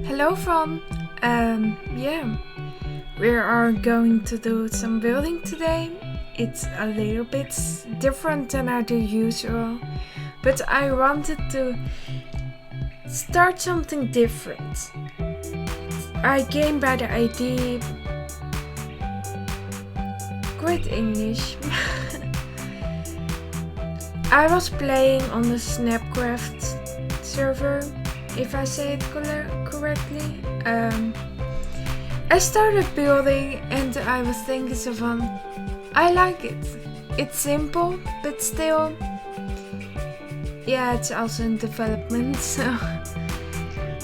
Hello Van. Yeah, we are going to do some building today. It's a little bit different than I do usual, but I wanted to start something different. I came by the idea. Great English. I was playing on the Snapcraft server, if I say it correctly. I started building and I was thinking so fun. I like it. It's simple, but still, yeah, it's also in development. So,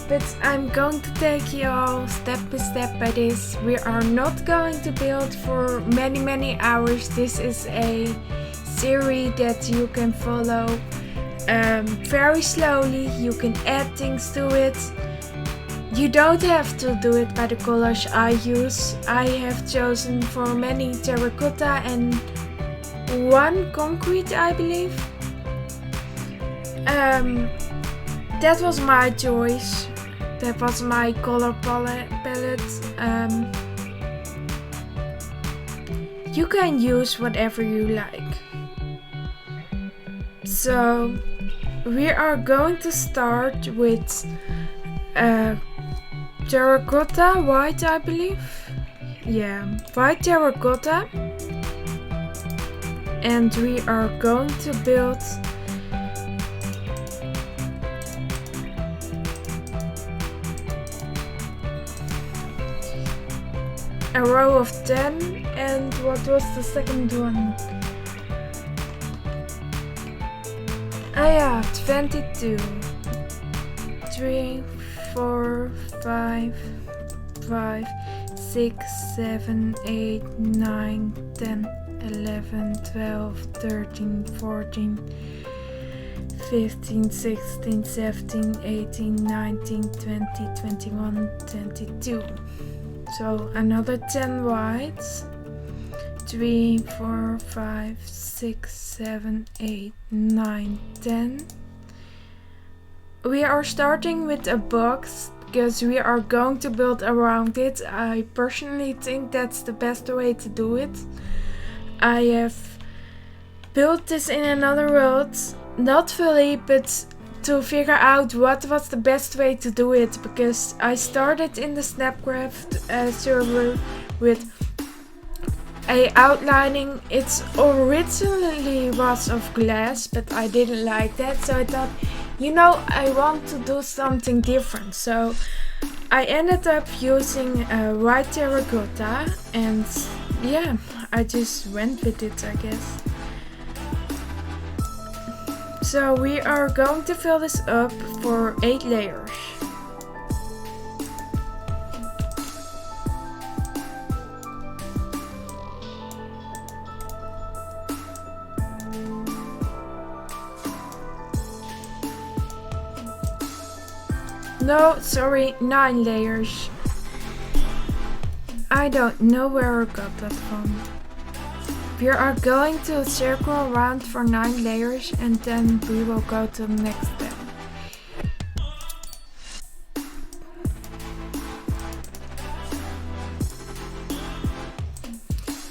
but I'm going to take you all step by step by this. We are not going to build for many hours. This is a series that you can follow very slowly. You can add things to it. You don't have to do it by the colors I use. I have chosen for many terracotta and one concrete, I believe. That was my choice. That was my color palette. You can use whatever you like. So we are going to start with terracotta white, I believe. Yeah, white terracotta. And we are going to build a row of 10. And what was the second one? Ah yeah, 22. 3, 4, 5, 6, 7, 8, 9, 10, 11, 12, 13, 14, 15, 16, 17, 18, 19, 20, 21, 22. So another 10 whites. 3, 4, 5, 6, 7, 8, 9, 10. We are starting with a box because we are going to build around it. I personally think that's the best way to do it. I have built this in another world, not fully, but to figure out what was the best way to do it, because I started in the Snapcraft server with a outlining. It originally was of glass, but I didn't like that, so I thought, I want to do something different. So I ended up using white terracotta, and yeah, I just went with it, I guess. So we are going to fill this up for 8 layers. No, sorry, 9 layers. I don't know where I got that from. We are going to circle around for 9 layers and then we will go to the next step.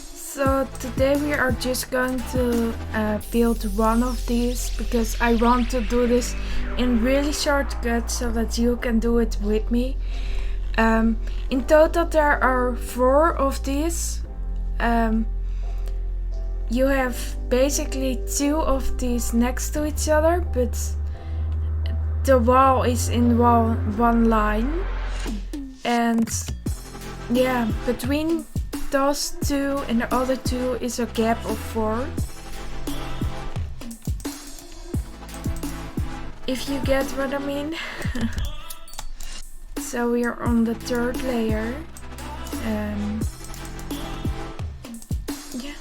So today we are just going to build one of these because I want to do this in really shortcuts so that you can do it with me. In total there are 4 of these. You have basically 2 of these next to each other, but the wall is in one line. And yeah, between those 2 and the other 2 is a gap of 4. If you get what I mean. So we are on the 3rd layer. Yeah.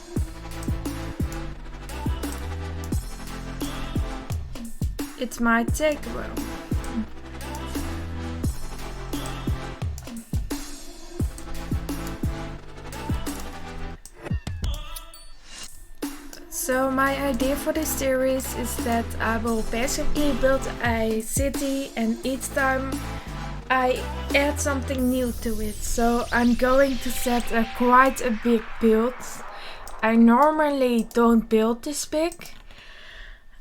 It might take a while. So my idea for this series is that I will basically build a city, and each time I add something new to it. So I'm going to set quite a big build. I normally don't build this big.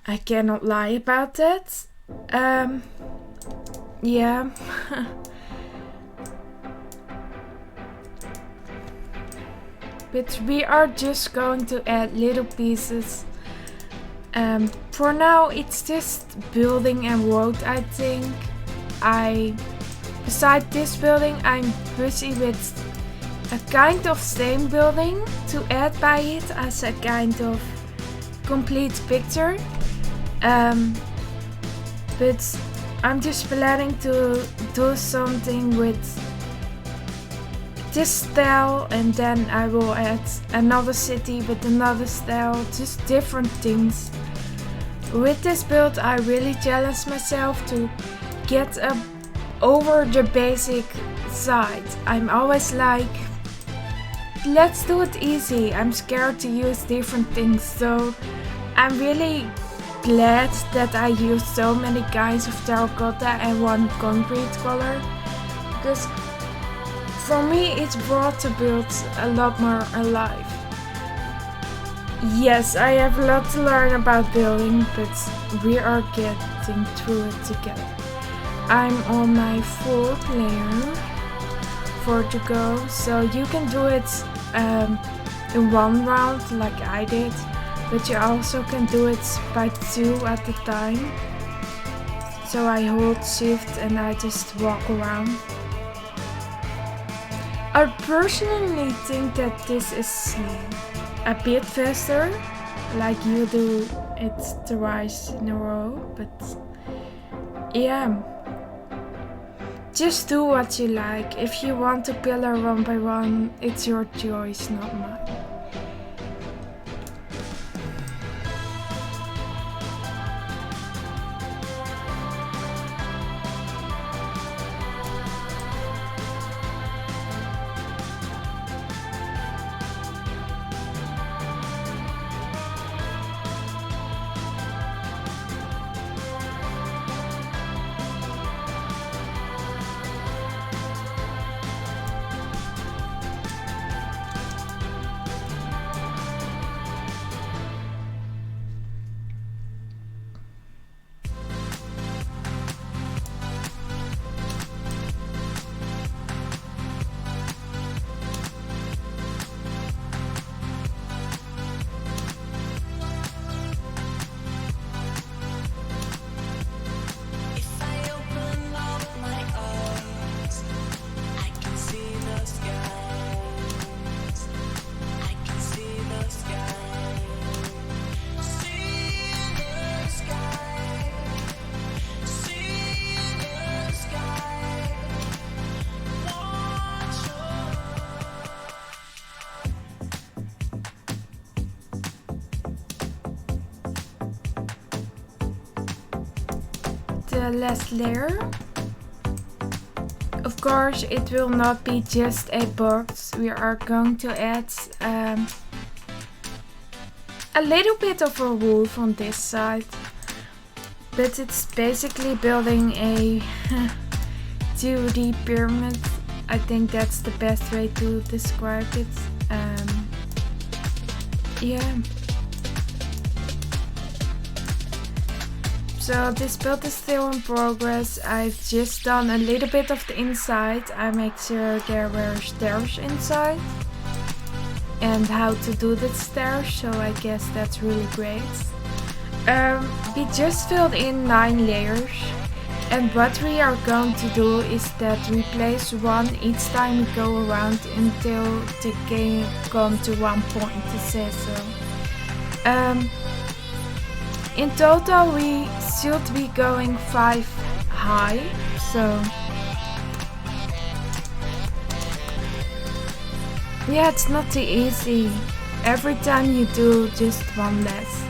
I cannot lie about that. Yeah. But we are just going to add little pieces. For now it's just building and road, I think. Beside this building, I'm busy with a kind of same building to add by it as a kind of complete picture. But I'm just planning to do something with this style, and then I will add another city with another style, just different things. With this build, I really challenge myself to get over the basic side. I'm always like, let's do it easy. I'm scared to use different things, so I'm really glad that I used so many kinds of terracotta and one concrete color, because for me it brought the build a lot more alive. Yes, I have a lot to learn about building, but we are getting through it together. I'm on my 4th layer for to go, so you can do it in one round like I did, but you also can do it by 2 at a time. So I hold shift and I just walk around. I personally think that this is a bit faster, like you do it twice in a row, but yeah. Just do what you like. If you want to pillar one by one, it's your choice, not mine. The last layer. Of course, it will not be just a box. We are going to add a little bit of a roof on this side, but it's basically building a 2D pyramid. I think that's the best way to describe it. Yeah. So this build is still in progress. I've just done a little bit of the inside. I make sure there were stairs inside and how to do the stairs, so I guess that's really great. We just filled in 9 layers, and what we are going to do is that we place one each time we go around until the game comes to 1 point, to say so. In total we should be going 5 high, so yeah, it's not too easy. Every time you do just one less.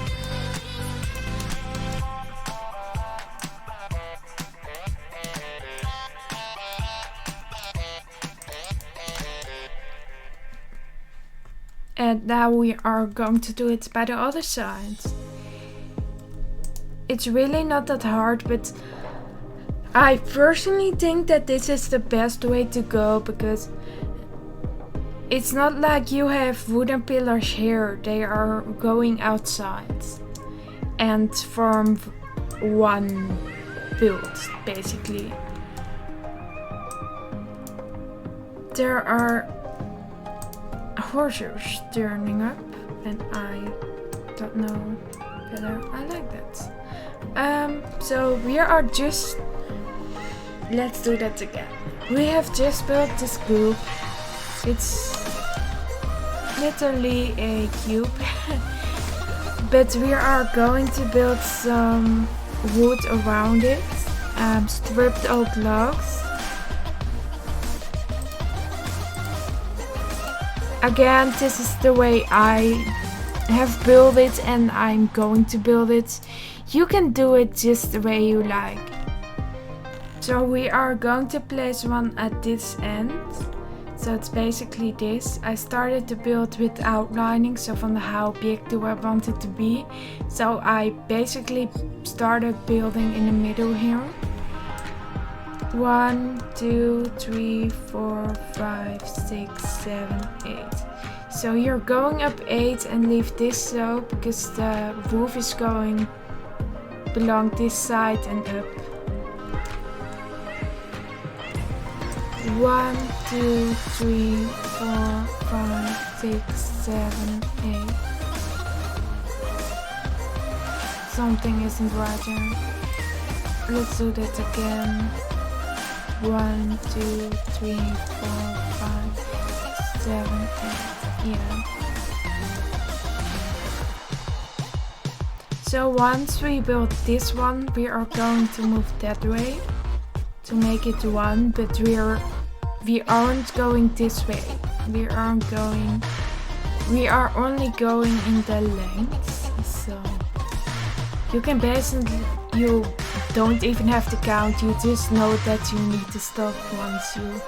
And now we are going to do it by the other side. It's really not that hard, but I personally think that this is the best way to go, because it's not like you have wooden pillars here. They are going outside and form one build, basically. There are horses turning up, and I don't know whether I like that. So we are just... Let's do that again. We have just built this group. It's literally a cube. But we are going to build some wood around it. Stripped oak logs. Again, this is the way I have built it, and I'm going to build it. You can do it just the way you like. So we are going to place one at this end. So it's basically this. I started to build with outlining, so from how big do I want it to be. So I basically started building in the middle here. 1, 2, 3, 4, 5, 6, 7, 8. So you're going up 8 and leave this so, because the roof is going along this side and up. 1, 2, 3, 4, 5, 6, 7, 8. Something isn't right there. Let's do that again. 1, 2, 3, 4, 5, 7, 8. Yeah. So once we build this one, we are going to move that way to make it 1, but we aren't going this way. We are only going in the length. So you can basically, you don't even have to count, you just know that you need to stop once you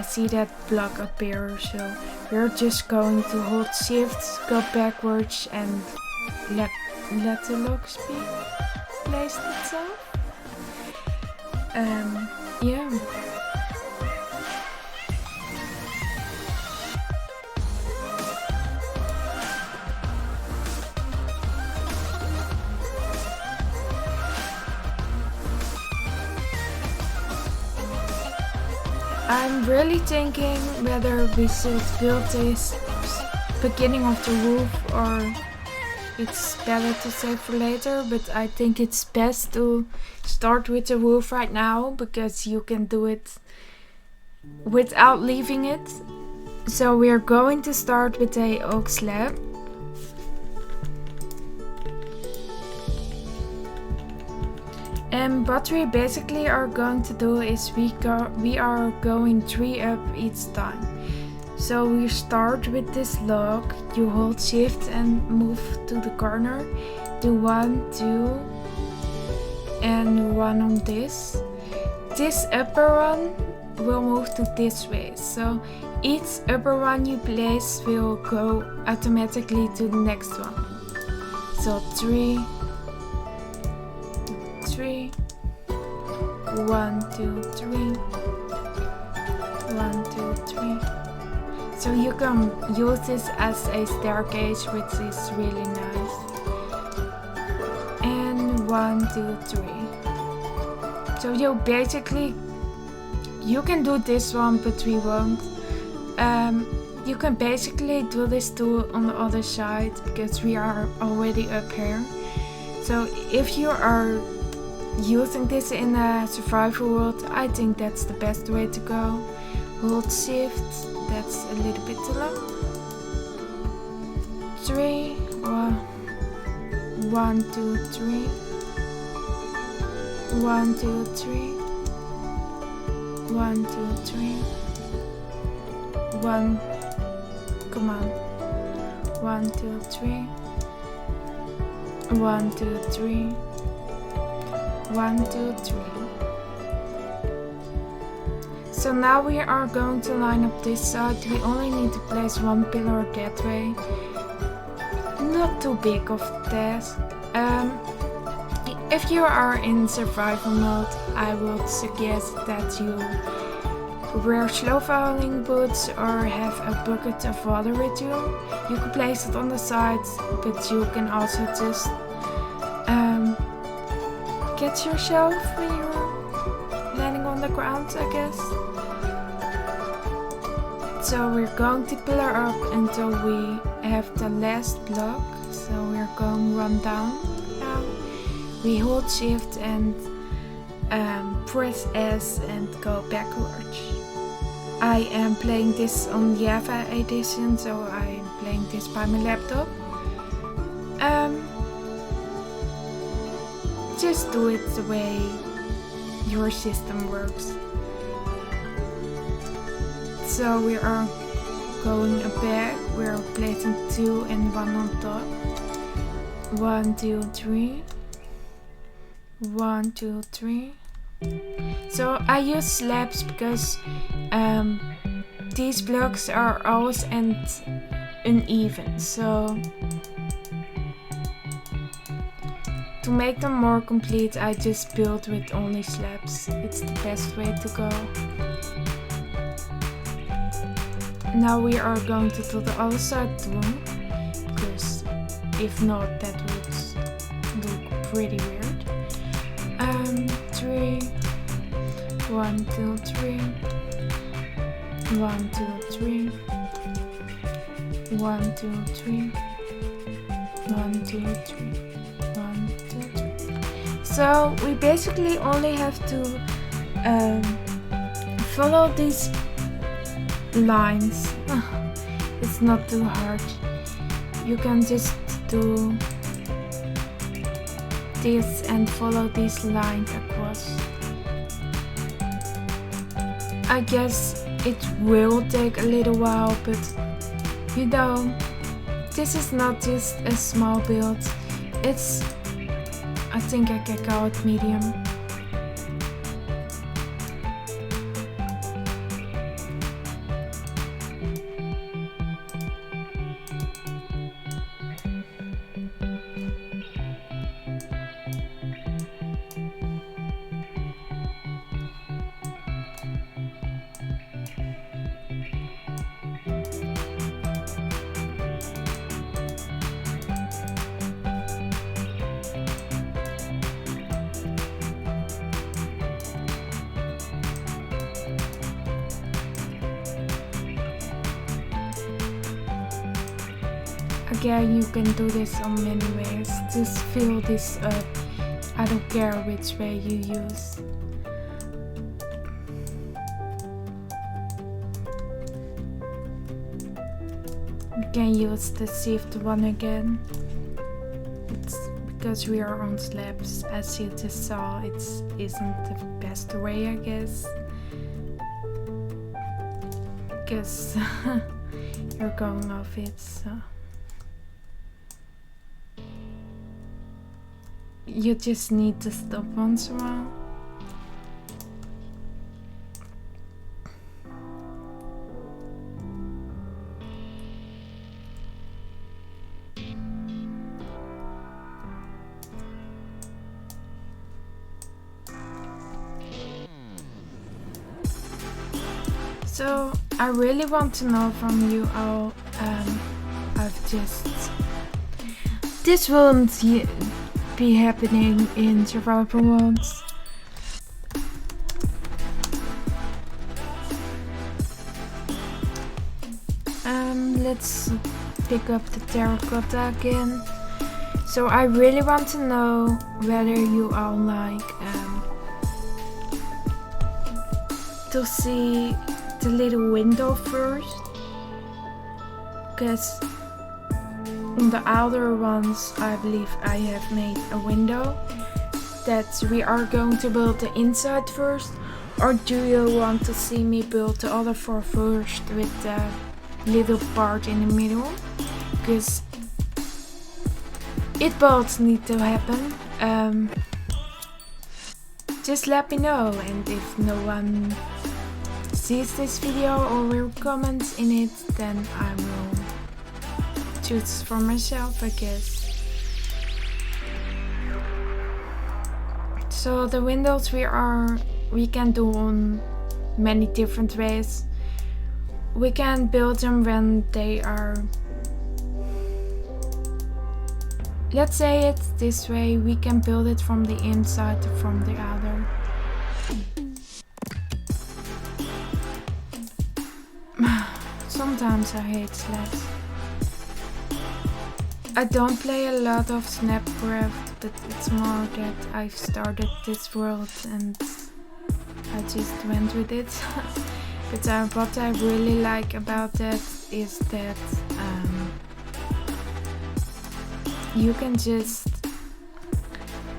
see that block appear. So we're just going to hold shift, go backwards, and let the logs be placed itself. Yeah. I'm really thinking whether we should build this beginning of the roof, or it's better to save for later, but I think it's best to start with the roof right now, because you can do it without leaving it. So we are going to start with a oak slab. And what we basically are going to do is we are going 3 up each time. So we start with this log, you hold shift and move to the corner, do 1, 2 and 1 on this. This upper one will move to this way, so each upper one you place will go automatically to the next one. So 3, 3, 1, 2, 3, 1, 2, 3. So you can use this as a staircase, which is really nice. And 1, 2, 3. So you basically, you can do this one, but we won't. You can basically do this too on the other side, because we are already up here. So if you are using this in a survival world, I think that's the best way to go. Hold shift, that's a little bit too long. 3, 1, 2, 3, 1, 2, 3, 1, 2, 3, 1, come on, 1, 2, 3, 1, 2, 3, 1, 2, 3. So now we are going to line up this side. We only need to place 1 pillar that way. Not too big of a task. If you are in survival mode, I would suggest that you wear slow falling boots or have a bucket of water with you. You can place it on the side, but you can also just catch yourself when you're landing on the ground, I guess. So we're going to pillar up until we have the last block. So we're going run down now. We hold shift and press S and go backwards. I am playing this on Java edition, so I am playing this by my laptop. Just do it the way your system works. So we are going back, we are placing 2 and 1 on top. 1, 2, 3. 1, 2, 3. So I use slabs because these blocks are always uneven. So to make them more complete, I just build with only slabs. It's the best way to go. Now we are going to do the other side too, because if not, that would look pretty weird. 3, 1, 2, 3, 1, 2, 3, 1, 2, 3, 1, 2, 3, 1, 2, 3. So we basically only have to follow these lines. It's not too hard. You can just do this and follow this line across. I guess it will take a little while, but you know, this is not just a small build. It's, I think I can call it medium. Again, you can do this on many ways. Just fill this up. I don't care which way you use. You can use the shift one again. It's because we are on slabs. As you just saw, it isn't the best way, I guess. Because you're going off it, so. You just need to stop once in a while. So I really want to know from you all. This won't be happening in survival modes. Let's pick up the terracotta again. So I really want to know whether you all like to see the little window first, because on the other ones I believe I have made a window that we are going to build the inside first, or do you want to see me build the other four first with the little part in the middle? Because it both need to happen. Just let me know, and if no one sees this video or will comment in it, then I will choose for myself, I guess. So the windows we can do on many different ways. We can build them when they are, let's say it this way, we can build it from the inside or from the outer. Sometimes I hate slabs. I don't play a lot of Snapcraft, but it's more that I've started this world and I just went with it. But what I really like about that is that you can just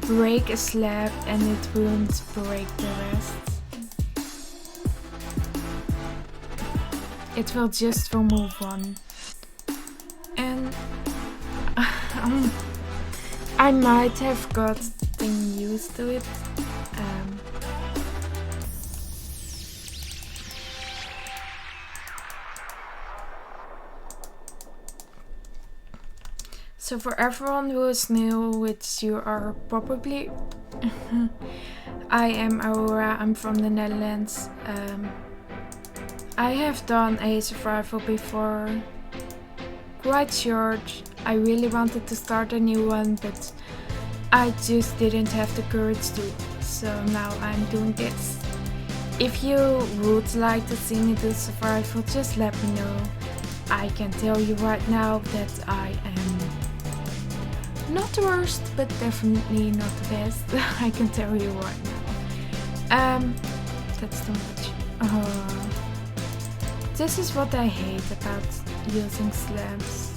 break a slab and it won't break the rest. It will just remove one. And I might have gotten used to it. So for everyone who is new, which you are probably, I am Aurora, I'm from the Netherlands. I have done a survival before, quite short. I really wanted to start a new one, but I just didn't have the courage to, so now I'm doing this. If you would like to see me do survival, just let me know. I can tell you right now that I am not the worst, but definitely not the best. I can tell you right now. That's too much. This is what I hate about using slabs.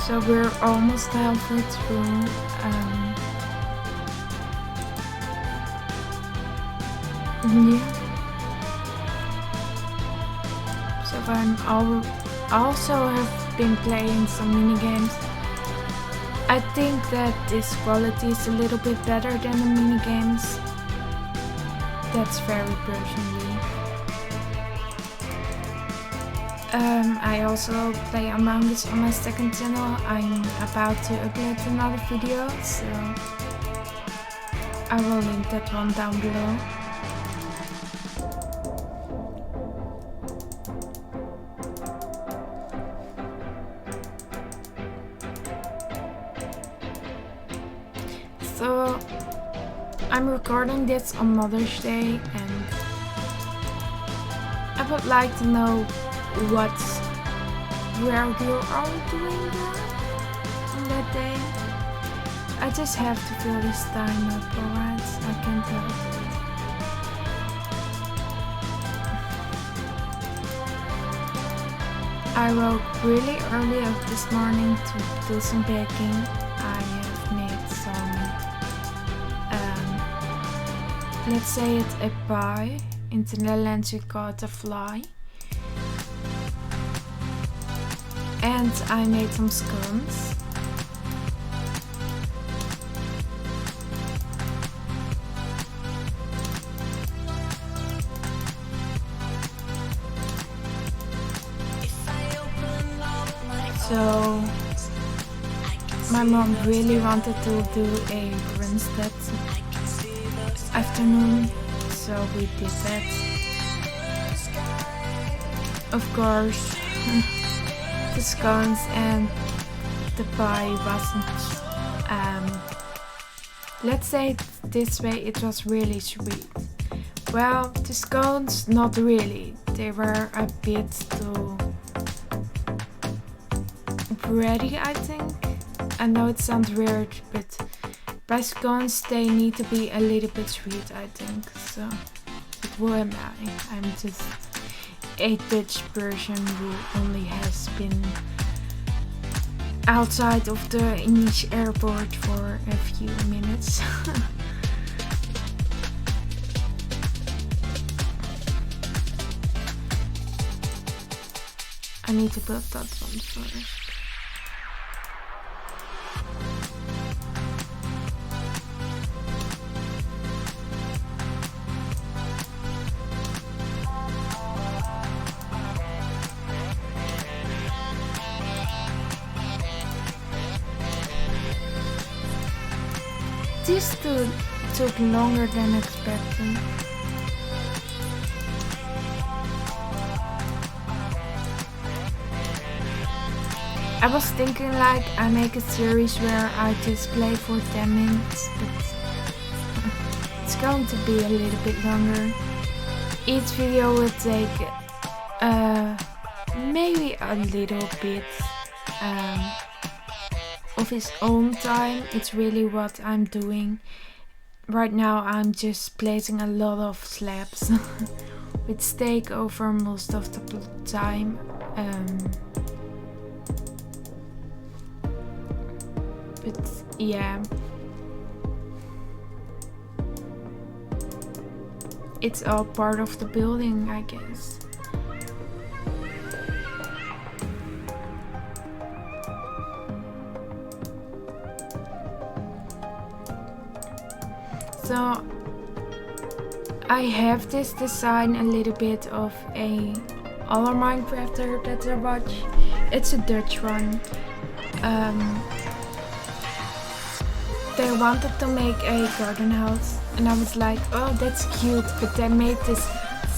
So we're almost halfway through. Yeah. So I'm also have been playing some mini games. I think that this quality is a little bit better than the mini games. That's very personally. I also play Amoung Us on my second channel. I'm about to upload another video, so I will link that one down below. So I'm recording this on Mother's Day, and I would like to know where you are doing that on that day. I just have to fill this time up, alright? I can't help it. I woke really early up this morning to do some baking. I have made some, let's say it a pie. In the Netherlands we call it a fly. And I made some scones. So my mom really wanted to do a brunch that afternoon, so we did that. Of course, the scones and the pie wasn't, let's say it this way, it was really sweet. Well, the scones, not really. They were a bit too bready, I think. I know it sounds weird, but by scones they need to be a little bit sweet, I think. So, but who am I? I'm just a Dutch person who only has been outside of the English airport for a few minutes. I I need to build that one first. This took longer than expected. I was thinking like I make a series where I just play for 10 minutes, but it's going to be a little bit longer. Each video will take maybe a little bit of its own time. It's really what I'm doing. Right now I'm just placing a lot of slabs with steak over most of the time. But yeah, it's all part of the building, I guess. So I have this design a little bit of a other Minecrafter that I watch. It's a Dutch one. They wanted to make a garden house and I was like, oh, that's cute, but they made this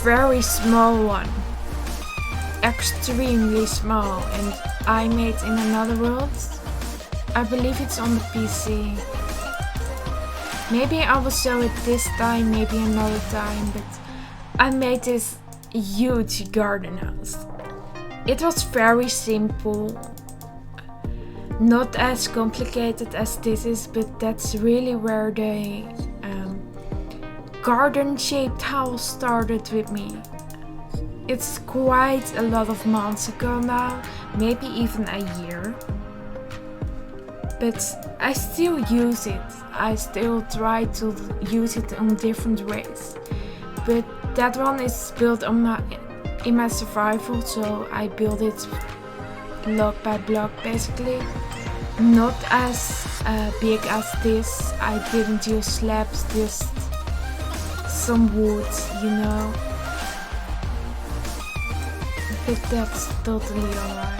very small one, extremely small, and I made in another world. I believe it's on the PC. Maybe I will show it this time, maybe another time, but I made this huge garden house. It was very simple. Not as complicated as this is, but that's really where the garden-shaped house started with me. It's quite a lot of months ago now, maybe even a year. But I still use it. I still try to use it in different ways. But that one is built on in my survival, so I build it block by block basically. Not as big as this. I didn't use slabs, just some wood, you know. But that's totally alright.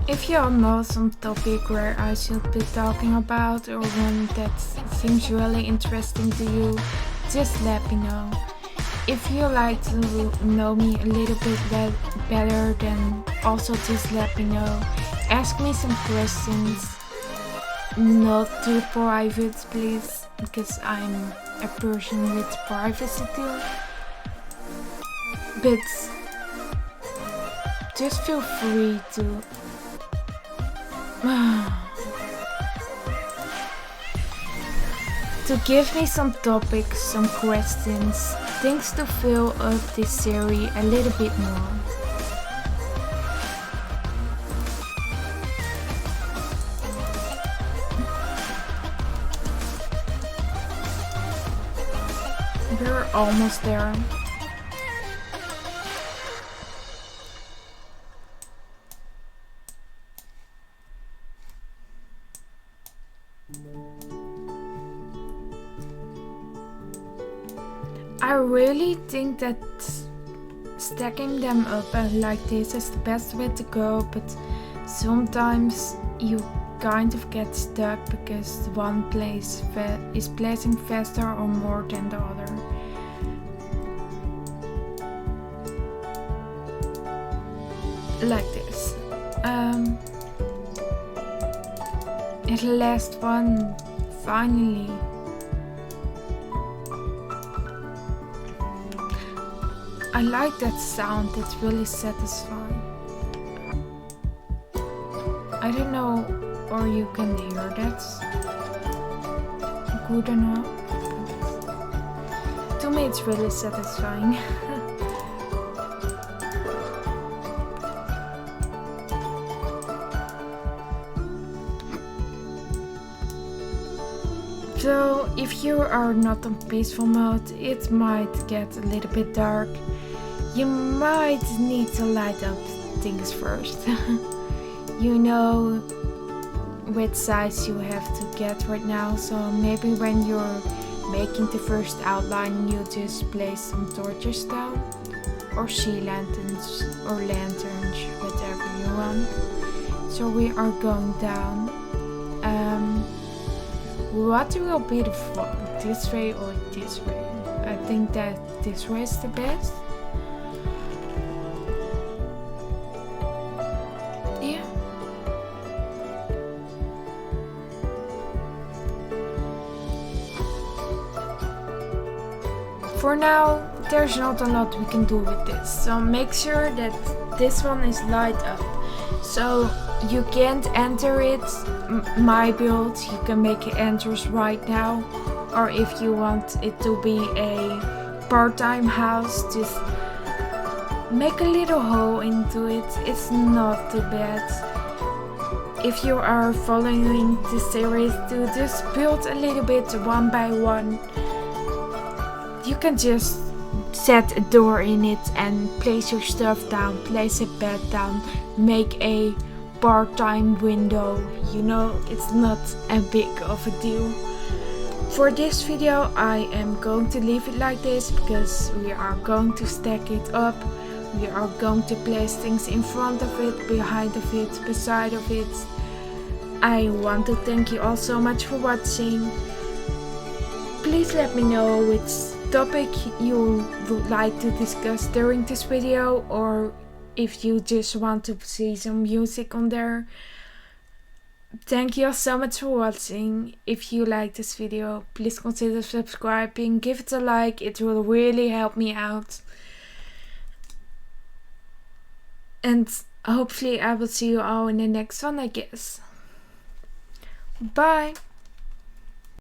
If you know some topic where I should be talking about or one that seems really interesting to you, just let me know. If you like to know me a little bit better, then also just let me know. Ask me some questions, not too private please, because I'm a person with privacy too. But just feel free to give me some topics, some questions, things to fill up this series a little bit more. We're almost there. I really think that stacking them up like this is the best way to go, but sometimes you kind of get stuck because one place is placing faster or more than the other. Like this. At last one, finally. I like that sound, it's really satisfying. I don't know, or you can hear that good enough. To me it's really satisfying. So if you are not on peaceful mode, it might get a little bit dark. You might need to light up things first. You know which size you have to get right now, so maybe when you're making the first outline you just place some torches down, or sea lanterns, or lanterns, whatever you want. So we are going down. What will be the fun? This way or this way? I think that this way is the best. Yeah. For now, there's not a lot we can do with this, so make sure that this one is light up. So you can't enter it, my build, you can make it enters right now, or if you want it to be a part-time house, just make a little hole into it, it's not too bad. If you are following the series, to just build a little bit one by one. You can just set a door in it and place your stuff down, place a bed down, make a part-time window, you know, it's not a big of a deal. For this video I am going to leave it like this because we are going to stack it up. We are going to place things in front of it, behind of it, beside of it. I want to thank you all so much for watching. Please let me know which topic you would like to discuss during this video, or if you just want to see some music on there. Thank you all so much for watching. If you like this video, please consider subscribing, give it a like, it will really help me out. And hopefully I will see you all in the next one, I guess. Bye!